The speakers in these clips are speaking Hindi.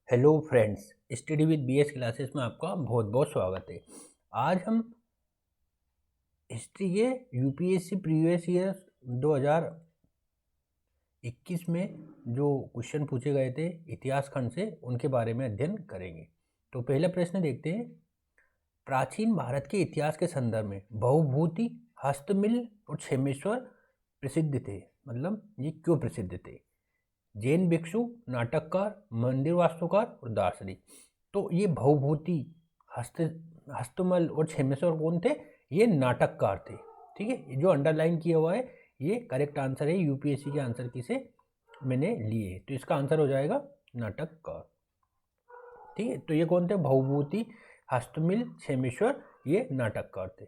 Hello friends, study with BS classes में आपका बहुत बहुत स्वागत है। आज हम हिस्ट्री के यूपीएससी प्रीवियस ईयर 2021 में जो क्वेश्चन पूछे गए थे इतिहास खंड से, उनके बारे में अध्ययन करेंगे। तो पहला प्रश्न देखते हैं। प्राचीन भारत के इतिहास के संदर्भ में बहुभूति, हस्तमिल और क्षेमेश्वर प्रसिद्ध थे। मतलब ये क्यों प्रसिद्ध थे? जैन भिक्षु, नाटककार, मंदिर वास्तुकार और दार्शनिक। तो ये भवभूति, हस्तमल और क्षेमेश्वर कौन थे? ये नाटककार थे। ठीक है, ये जो अंडरलाइन किया हुआ है ये करेक्ट आंसर है। यूपीएससी के आंसर की से मैंने लिए, तो इसका आंसर हो जाएगा नाटककार। ठीक है, तो ये कौन थे? भवभूति, हस्तमिल, क्षेमेश्वर, ये नाटककार थे।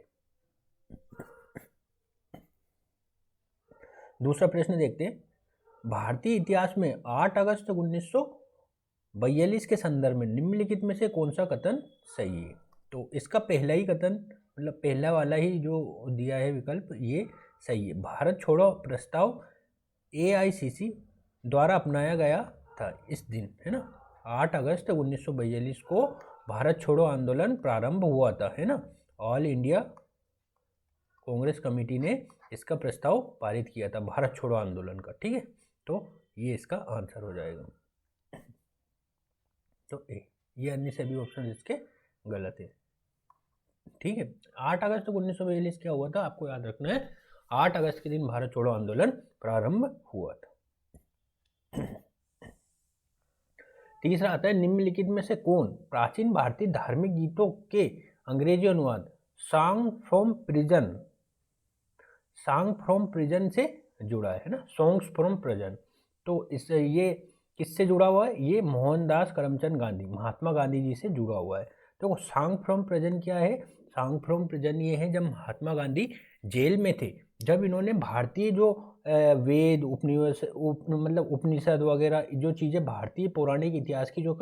दूसरा प्रश्न देखते हैं। भारतीय इतिहास में 8 अगस्त 1942 के संदर्भ में निम्नलिखित में से कौन सा कथन सही है? तो इसका पहला ही कथन, मतलब पहला वाला ही जो दिया है विकल्प, ये सही है। भारत छोड़ो प्रस्ताव एआईसीसी द्वारा अपनाया गया था इस दिन, है ना। 8 अगस्त 1942 को भारत छोड़ो आंदोलन प्रारंभ हुआ था, है ना। ऑल इंडिया कांग्रेस कमेटी ने इसका प्रस्ताव पारित किया था, भारत छोड़ो आंदोलन का। ठीक है, तो ये इसका आंसर हो जाएगा। तो ये अन्य सभी ऑप्शन इसके गलत है। ठीक है, 8 अगस्त 1942 क्या हुआ था आपको याद रखना है। 8 अगस्त के दिन भारत छोड़ो आंदोलन प्रारंभ हुआ था। तीसरा आता है, निम्नलिखित में से कौन प्राचीन भारतीय धार्मिक गीतों के अंग्रेजी अनुवाद सॉन्ग फ्रॉम प्रिजन से जुड़ा है ना। सॉन्ग्स फ्रॉम प्रिजन, तो इससे ये किससे जुड़ा हुआ है? ये मोहनदास करमचंद गांधी, महात्मा गांधी जी से जुड़ा हुआ है। तो सॉन्ग फ्रॉम प्रिजन क्या है? सॉन्ग फ्रॉम प्रिजन ये है जब महात्मा गांधी जेल में थे, जब इन्होंने भारतीय जो वेद मतलब उपनिषद वगैरह जो चीज़ें भारतीय पौराणिक इतिहास की जो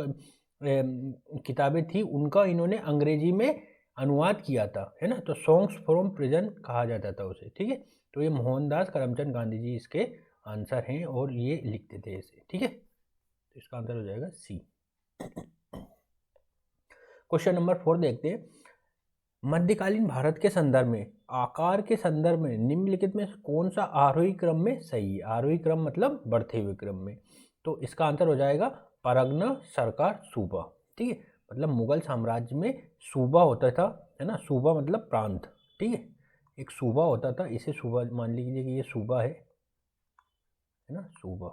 किताबें थी, उनका इन्होंने अंग्रेजी में अनुवाद किया था, है ना। तो सॉन्ग्स फ्रॉम प्रिजन कहा जाता था उसे। ठीक है, तो ये मोहनदास करमचंद गांधी जी इसके आंसर हैं और ये लिखते थे इसे। ठीक है, तो इसका आंसर हो जाएगा सी। क्वेश्चन नंबर 4 देखते हैं। मध्यकालीन भारत के संदर्भ में आकार के संदर्भ में निम्नलिखित में कौन सा आरोही क्रम में सही है? आरोही क्रम मतलब बढ़ते हुए क्रम में। तो इसका आंसर हो जाएगा परगना, सरकार, सूबा। ठीक है, मतलब मुगल साम्राज्य में सूबा होता था, है ना। सूबा मतलब प्रांत। ठीक है, एक सूबा होता था, इसे सूबा मान लीजिए कि ये सूबा है ना, सूबा।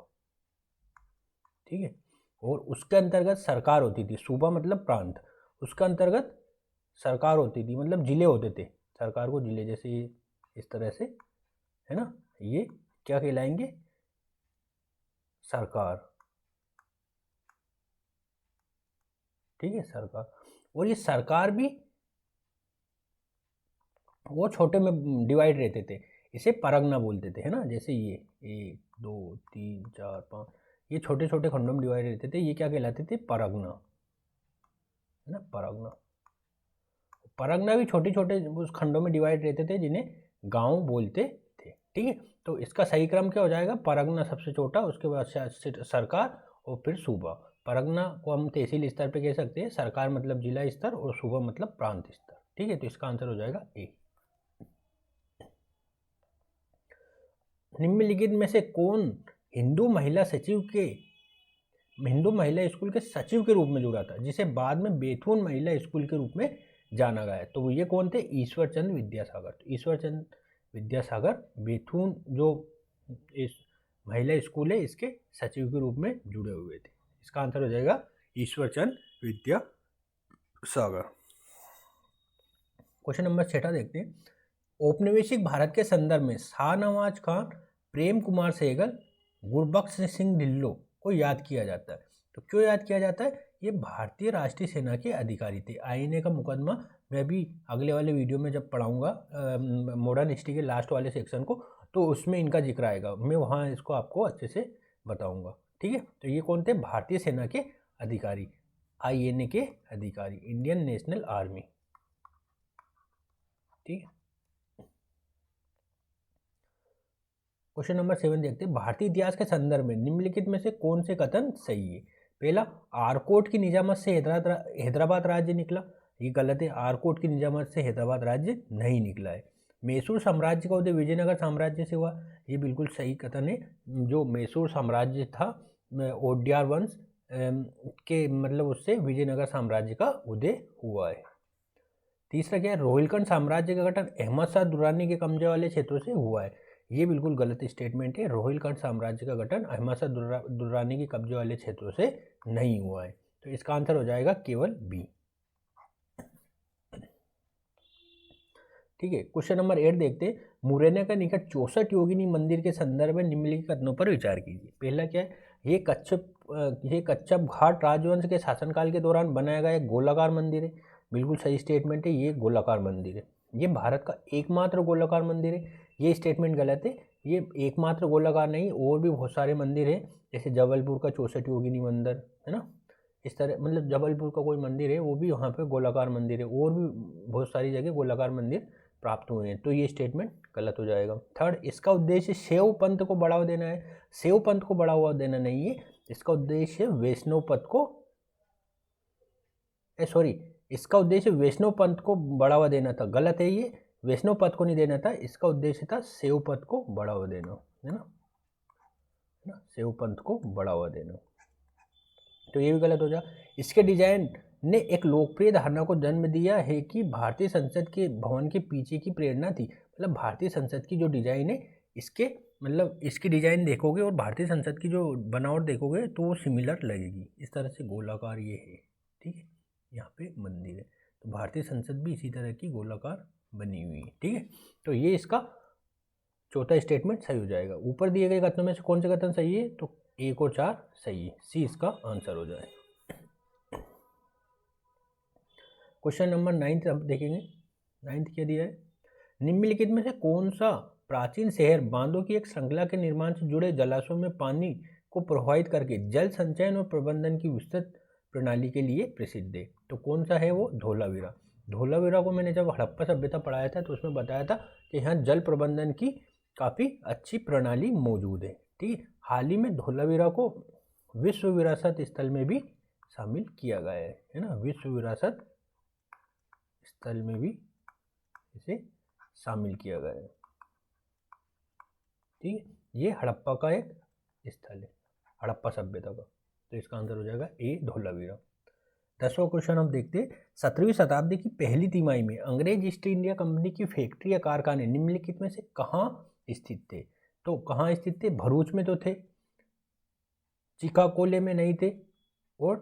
ठीक है, और उसके अंतर्गत सरकार होती थी। सूबा मतलब प्रांत, उसके अंतर्गत सरकार होती थी, मतलब जिले होते थे। सरकार को जिले, जैसे ये इस तरह से, है ना। ये क्या कहलाएंगे? सरकार। ठीक है, सरकार। और ये सरकार भी वो छोटे में डिवाइड रहते थे, इसे परगना बोलते थे, है ना। जैसे ये 1 2 3 4 5, ये छोटे छोटे खंडों में डिवाइड रहते थे, ये क्या कहलाते थे? परगना, है ना। परगना, परगना भी छोटे छोटे उस खंडों में डिवाइड रहते थे जिन्हें गांव बोलते थे। ठीक है, तो इसका सही क्रम क्या हो जाएगा? परगना सबसे छोटा, उसके बाद सरकार और फिर सूबा। परगना को हम तहसील स्तर पे कह सकते हैं, सरकार मतलब जिला स्तर और सूबा मतलब प्रांत स्तर। ठीक है, तो इसका आंसर हो जाएगा ए। निम्नलिखित में से कौन हिंदू महिला स्कूल के सचिव के रूप में जुड़ा था, जिसे बाद में बैथून महिला स्कूल के रूप में जाना गया है? तो ये कौन थे? ईश्वर चंद्र विद्यासागर। तो ईश्वर चंद्र विद्यासागर बैथून जो इस महिला स्कूल है इसके सचिव के रूप में जुड़े हुए थे। इसका आंसर हो जाएगा ईश्वर चंद्र विद्यासागर। क्वेश्चन नंबर 6 देखते हैं। औपनिवेशिक भारत के संदर्भ में शाहनवाज खान, प्रेम कुमार सहगल, गुरबख्श सिंह ढिल्लों को याद किया जाता है। तो क्यों याद किया जाता है? ये भारतीय राष्ट्रीय सेना के अधिकारी थे। आईएनए का मुकदमा मैं भी अगले वाले वीडियो में जब पढ़ाऊंगा मॉडर्न हिस्ट्री के लास्ट वाले सेक्शन को, तो उसमें इनका जिक्र आएगा, मैं वहाँ इसको आपको अच्छे से बताऊंगा। ठीक है, तो ये कौन थे? भारतीय सेना के अधिकारी, आईएनए के अधिकारी, इंडियन नेशनल आर्मी। ठीक है, क्वेश्चन नंबर 7 देखते हैं। भारतीय इतिहास के संदर्भ में निम्नलिखित में से कौन से कथन सही है? पहला, आरकोट की निजामत से हैदराबाद राज्य निकला, ये गलत है। आरकोट की निजामत से हैदराबाद राज्य नहीं निकला है। मैसूर साम्राज्य का उदय विजयनगर साम्राज्य से हुआ, ये बिल्कुल सही कथन है। जो मैसूर साम्राज्य था ओडियार वंश के मतलब उससे विजयनगर साम्राज्य का उदय हुआ है। तीसरा क्या है, रोहिलखंड साम्राज्य का गठन अहमद शाह दुर्रानी के कब्जे वाले क्षेत्रों से हुआ है, ये बिल्कुल गलत स्टेटमेंट है। रोहिलखंड साम्राज्य का गठन अहमद शाह दुर्रानी के कब्जे वाले क्षेत्रों से नहीं हुआ है, तो इसका आंसर हो जाएगा केवल बी। ठीक है, क्वेश्चन नंबर 8 देखते हैं। मुरैना का निकट 64 योगिनी मंदिर के संदर्भ में निम्नलिखित कथनों पर विचार कीजिए। पहला क्या है, ये कच्छप घाट राजवंश के शासनकाल के दौरान बनाया गया एक गोलाकार मंदिर है, बिल्कुल सही स्टेटमेंट है, ये गोलाकार मंदिर है। ये भारत का एकमात्र गोलाकार मंदिर है, ये स्टेटमेंट गलत है। ये एकमात्र गोलाकार नहीं, और भी बहुत सारे मंदिर हैं, जैसे जबलपुर का 64 योगिनी मंदिर है ना, इस तरह मतलब जबलपुर का कोई मंदिर है वो भी वहाँ पे गोलाकार मंदिर है, और भी बहुत सारी जगह गोलाकार मंदिर प्राप्त हुए हैं, तो ये स्टेटमेंट गलत हो जाएगा। थर्ड, इसका उद्देश्य शैव पंथ को बढ़ावा देना है, शैव पंथ को बढ़ावा देना नहीं है, इसका उद्देश्य वैष्णव पंथ को इसका उद्देश्य वैष्णव पंथ को बढ़ावा देना था, गलत है ये, वैष्णव पंथ को नहीं देना था, इसका उद्देश्य था शैव पंथ को बढ़ावा देना, है ना, शैव पंथ को बढ़ावा देना, तो ये भी गलत हो जाए। इसके डिजाइन ने एक लोकप्रिय धारणा को जन्म दिया है कि भारतीय संसद के भवन के पीछे की प्रेरणा थी, मतलब भारतीय संसद की जो डिजाइन है इसके मतलब इसकी डिजाइन देखोगे और भारतीय संसद की जो बनावट देखोगे तो वो सिमिलर लगेगी, इस तरह से गोलाकार ये है। ठीक है, यहाँ पे मंदिर है, तो भारतीय संसद भी इसी तरह की गोलाकार बनी हुई है। ठीक है, तो ये इसका चौथा स्टेटमेंट सही हो जाएगा। ऊपर दिए गए कथनों में से कौन से कथन सही है, तो 1 और 4 सही है, सी इसका आंसर हो जाएगा। क्वेश्चन नंबर 9 अब देखेंगे। 9 क्या दिया है, निम्नलिखित में से कौन सा प्राचीन शहर बांधों की एक श्रृंखला के निर्माण से जुड़े जलाशयों में पानी को प्रवाहित करके जल संचयन और प्रबंधन की विस्तृत प्रणाली के लिए प्रसिद्ध है, तो कौन सा है वो, धोलावीरा। धोलावीरा को मैंने जब हड़प्पा सभ्यता पढ़ाया था तो उसमें बताया था कि यहाँ जल प्रबंधन की काफ़ी अच्छी प्रणाली मौजूद है। ठीक है, हाल ही में धोलावीरा को विश्व विरासत स्थल में भी शामिल किया गया है ना, विश्व विरासत स्थल में भी इसे शामिल किया गया है। ठीक है, ये हड़प्पा का एक स्थल है, हड़प्पा सभ्यता का, तो इसका आंसर हो जाएगा ए, धोलावीरा। 10वां क्वेश्चन हम देखते हैं। 17वीं शताब्दी की पहली तिमाही में अंग्रेज ईस्ट इंडिया कंपनी की फैक्ट्री या कारखाने निम्नलिखित में से कहाँ स्थित थे, तो कहाँ स्थित थे, भरूच में तो थे, चिकाकोले में नहीं थे, और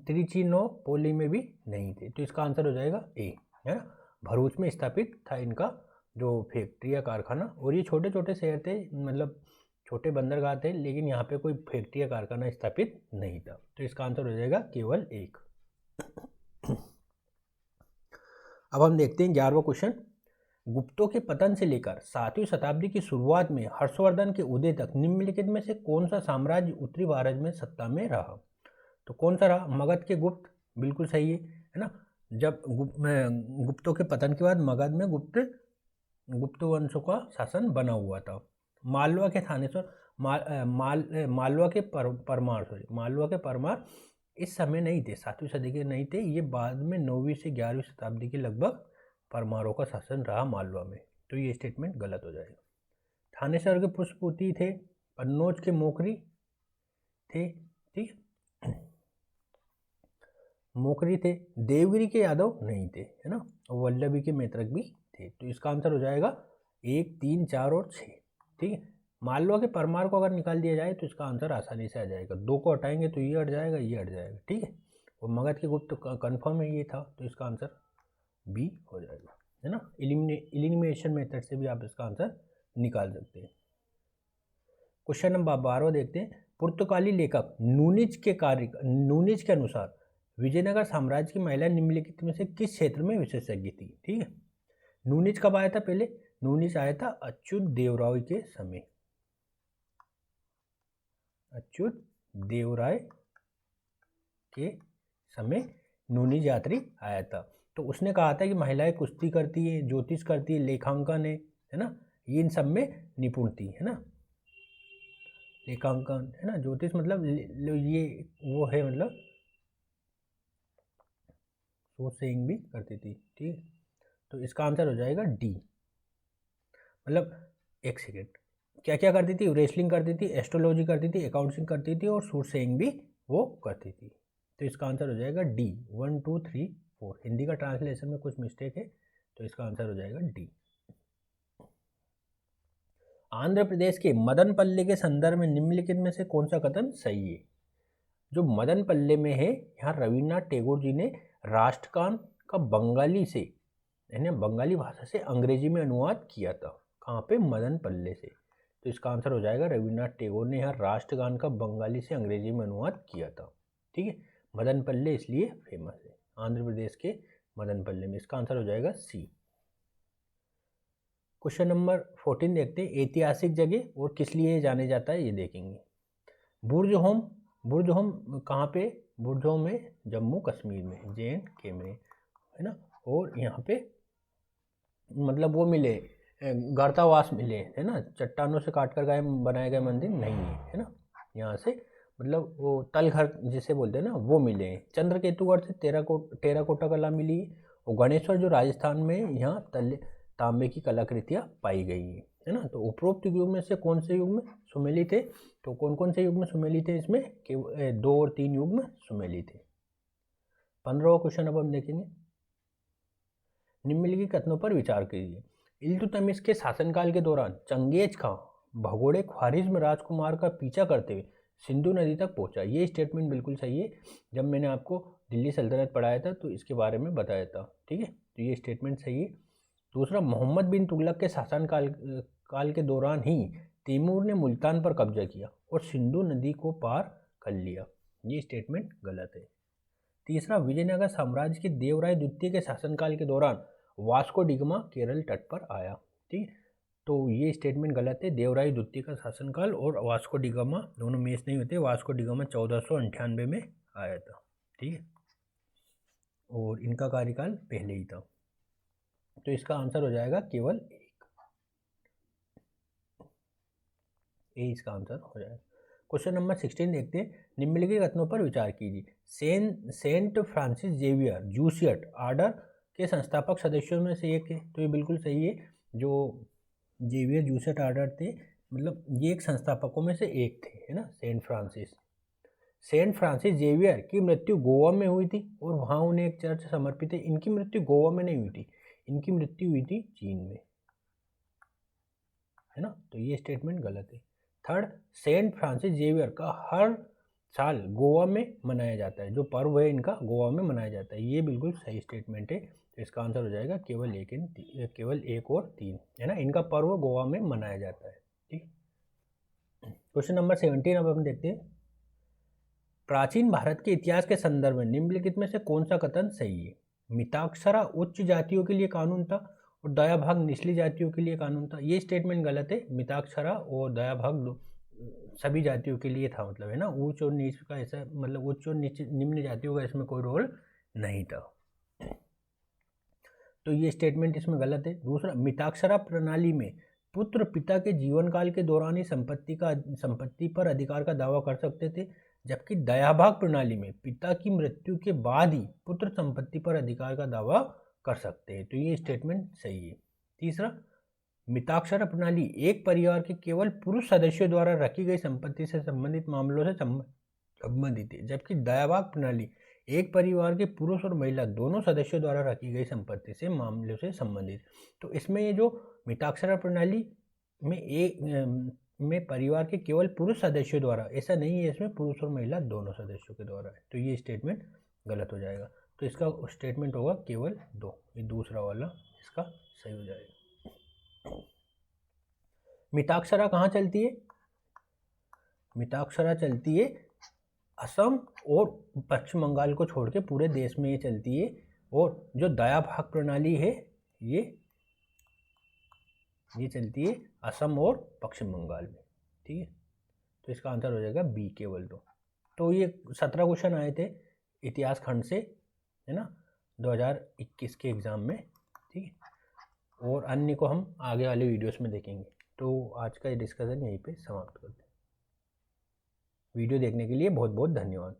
त्रिचिनोपोली में भी नहीं थे, तो इसका आंसर हो जाएगा ए, है ना, भरूच में स्थापित था इनका जो फैक्ट्री या कारखाना, और ये छोटे छोटे शहर थे, मतलब छोटे बंदरगाह थे, लेकिन यहाँ पे कोई फैक्ट्री या कारखाना स्थापित नहीं था, तो इसका आंसर हो जाएगा केवल 1। अब हम देखते हैं 11वां क्वेश्चन। गुप्तों के पतन से लेकर 7वीं शताब्दी की शुरुआत में हर्षवर्धन के उदय तक निम्नलिखित में से कौन सा साम्राज्य उत्तरी भारत में सत्ता में रहा, तो कौन सा रहा, मगध के गुप्त, बिल्कुल सही है ना। जब गुप्तों के पतन के बाद मगध में गुप्त वंशों का शासन बना हुआ था। मालवा के थानेश्वर मालवा के परमार इस समय नहीं थे, 7वीं सदी के नहीं थे, ये बाद में 9वीं से 11वीं शताब्दी के लगभग परमारों का शासन रहा मालवा में, तो ये स्टेटमेंट गलत हो जाएगा। थानेश्वर के पुष्पपुती थे, कन्नौज के मोकरी थे, ठीक, मोकरी थे, देवगिरी के यादव नहीं थे, है ना, वल्लभी के मैत्रक भी थे, तो इसका आंसर हो जाएगा 1, 3, 4 और 6। ठीक है, मालवा के परमार को अगर निकाल दिया जाए तो इसका आंसर आसानी से आ जाएगा, 2 को हटाएंगे तो ये हट जाएगा, ये हट जाएगा। ठीक है, और मगध के गुप्त कन्फर्म है ये था, तो इसका आंसर बी हो जाएगा, है ना। एलिमिनेशन मेथड से भी आप इसका आंसर निकाल सकते हैं। क्वेश्चन नंबर 12 देखते हैं। पुर्तगाली लेखक नूनिज के अनुसार विजयनगर साम्राज्य की महिला निम्नलिखित में से किस क्षेत्र में विशेषज्ञ थी। ठीक है, नूनिज कब आया था, पहले नूनिज आया था अच्युत देवराय के समय, अच्युत देवराय के समय नूनिज यात्री आया था, तो उसने कहा था कि महिलाएं कुश्ती करती है, ज्योतिष करती है, लेखांकन है ना, ये इन सब में निपुण थी, है ना, लेखांकन, है ना। ज्योतिष मतलब ये वो है, मतलब सोच सेइंग भी करती थी, ठीक है। तो इसका आंसर हो जाएगा डी। मतलब एक सेकेंड, क्या क्या करती थी? रेसलिंग करती थी, एस्ट्रोलॉजी करती थी, अकाउंटिंग करती थी और सूट सेइंग भी वो करती थी। तो इसका आंसर हो जाएगा डी। 1 2 3 4। हिंदी का ट्रांसलेशन में कुछ मिस्टेक है, तो इसका आंसर हो जाएगा डी। आंध्र प्रदेश के मदनपल्ले के संदर्भ में निम्नलिखित में से कौन सा कथन सही है? जो मदनपल्ले में है, यहाँ रविन्द्रनाथ टैगोर जी ने राष्ट्रगान का बंगाली से, यानी बंगाली भाषा से अंग्रेजी में अनुवाद किया था। कहाँ पे? मदनपल्ले से। तो इसका आंसर हो जाएगा रविन्द्रनाथ टैगोर ने यहाँ राष्ट्रगान का बंगाली से अंग्रेजी में अनुवाद किया था, ठीक है। मदनपल्ले इसलिए फेमस है, आंध्र प्रदेश के मदनपल्ले में। इसका आंसर हो जाएगा सी। क्वेश्चन नंबर 14 देखते हैं। ऐतिहासिक जगह और किस लिए जाने जाता है, ये देखेंगे। बुर्ज होम, बुर्ज होम कहाँ पे? बुर्ज होम है जम्मू कश्मीर में, JNK में, है ना। और यहाँ पे मतलब वो मिले गर्तावास मिले, है ना। चट्टानों से काट कर गए बनाए गए मंदिर नहीं है, है ना। यहाँ से मतलब वो तलघर जिसे बोलते हैं ना, वो मिले हैं। चंद्रकेतुगढ़ से टेराकोटा कला मिली है। और गणेश्वर जो राजस्थान में, यहाँ तांबे की कलाकृतियाँ पाई गई है ना। तो उपरोक्त युग में से कौन से युग में सुमेलित है? तो कौन कौन से युग में सुमेलित है? इसमें 2 और 3 युग में सुमेलित है। 15वां क्वेश्चन अब हम देखेंगे। निम्नलिखित कथनों पर विचार कीजिए। इल्तुतमिश के शासनकाल के दौरान चंगेज खां भगोड़े ख्वारिज्म राजकुमार का पीछा करते हुए सिंधु नदी तक पहुंचा। ये स्टेटमेंट बिल्कुल सही है। जब मैंने आपको दिल्ली सल्तनत पढ़ाया था तो इसके बारे में बताया था, ठीक है। तो ये स्टेटमेंट सही है। दूसरा, मोहम्मद बिन तुगलक के शासनकाल के दौरान ही तैमूर ने मुल्तान पर कब्जा किया और सिंधु नदी को पार कर लिया। ये स्टेटमेंट गलत है। तीसरा, विजयनगर साम्राज्य के देवराय द्वितीय के शासनकाल के दौरान वास्को डिगमा केरल तट पर आया, ठीक है। तो ये स्टेटमेंट गलत है। देवराय द्वितीय का शासनकाल और वास्को डिगामा दोनों मैच नहीं होते। वास्को डिगामा 1498 में आया था, ठीक है। और इनका कार्यकाल पहले ही था। तो इसका आंसर हो जाएगा केवल एक, ए इसका आंसर हो जाएगा। क्वेश्चन नंबर 16 देखते हैं। निम्नलिखित कथनों पर विचार कीजिए। सेंट फ्रांसिस जेवियर जूसियट आर्डर के संस्थापक सदस्यों में से एक है। तो ये बिल्कुल सही है। जो जेवियर जूसियट आर्डर थे, मतलब ये एक संस्थापकों में से एक थे, है ना, सेंट फ्रांसिस जेवियर की मृत्यु गोवा में हुई थी और वहाँ उन्हें एक चर्च समर्पित है। इनकी मृत्यु गोवा में नहीं हुई थी, इनकी मृत्यु हुई थी चीन में, है ना। तो ये स्टेटमेंट गलत है। थर्ड, सेंट फ्रांसिस जेवियर का हर साल गोवा में मनाया जाता है। जो पर्व है इनका गोवा में मनाया जाता है। ये बिल्कुल सही स्टेटमेंट है। तो इसका आंसर हो जाएगा केवल एक और 3, है ना। इनका पर्व गोवा में मनाया जाता है, ठीक। क्वेश्चन नंबर 17 अब हम देखते हैं। प्राचीन भारत के इतिहास के संदर्भ में निम्नलिखित में से कौन सा कथन सही है? मिताक्षरा उच्च जातियों के लिए कानून था और दया भाग निचली जातियों के लिए कानून था। ये स्टेटमेंट गलत है। मिताक्षरा और दया भाग सभी जातियों के लिए था, मतलब, है ना। उच्च और नीच का ऐसा, मतलब उच्च और निम्न जातियों का इसमें कोई रोल नहीं था। तो ये स्टेटमेंट इसमें गलत है। दूसरा, मिताक्षरा प्रणाली में पुत्र पिता के जीवन काल के दौरान ही संपत्ति पर अधिकार का दावा कर सकते थे, जबकि दयाभाग प्रणाली में पिता की मृत्यु के बाद ही पुत्र संपत्ति पर अधिकार का दावा कर सकते हैं। तो ये स्टेटमेंट सही है। तीसरा, मिताक्षरा प्रणाली एक परिवार के केवल पुरुष सदस्यों द्वारा रखी गई संपत्ति से संबंधित मामलों से संबंधित है, जबकि दयाभाग प्रणाली एक परिवार के पुरुष और महिला दोनों सदस्यों द्वारा रखी गई संपत्ति से मामलों से संबंधित। तो इसमें ये जो मिताक्षरा प्रणाली में परिवार के केवल पुरुष सदस्यों द्वारा, ऐसा नहीं है, इसमें पुरुष और महिला दोनों सदस्यों के द्वारा है। तो ये स्टेटमेंट गलत हो जाएगा। तो इसका स्टेटमेंट होगा केवल 2, ये दूसरा वाला इसका सही हो जाएगा। मिताक्षरा कहाँ चलती है? मिताक्षरा चलती है असम और पश्चिम बंगाल को छोड़ के पूरे देश में ये चलती है। और जो दया भाग प्रणाली है ये चलती है असम और पश्चिम बंगाल में, ठीक है। तो इसका आंसर हो जाएगा बी, केवल 2। तो ये 17 क्वेश्चन आए थे इतिहास खंड से, है ना, 2021 के एग्ज़ाम में, ठीक है। और अन्य को हम आगे वाले वीडियोस में देखेंगे। तो आज का ये डिस्कशन यहीं पे समाप्त करते हैं। वीडियो देखने के लिए बहुत बहुत धन्यवाद।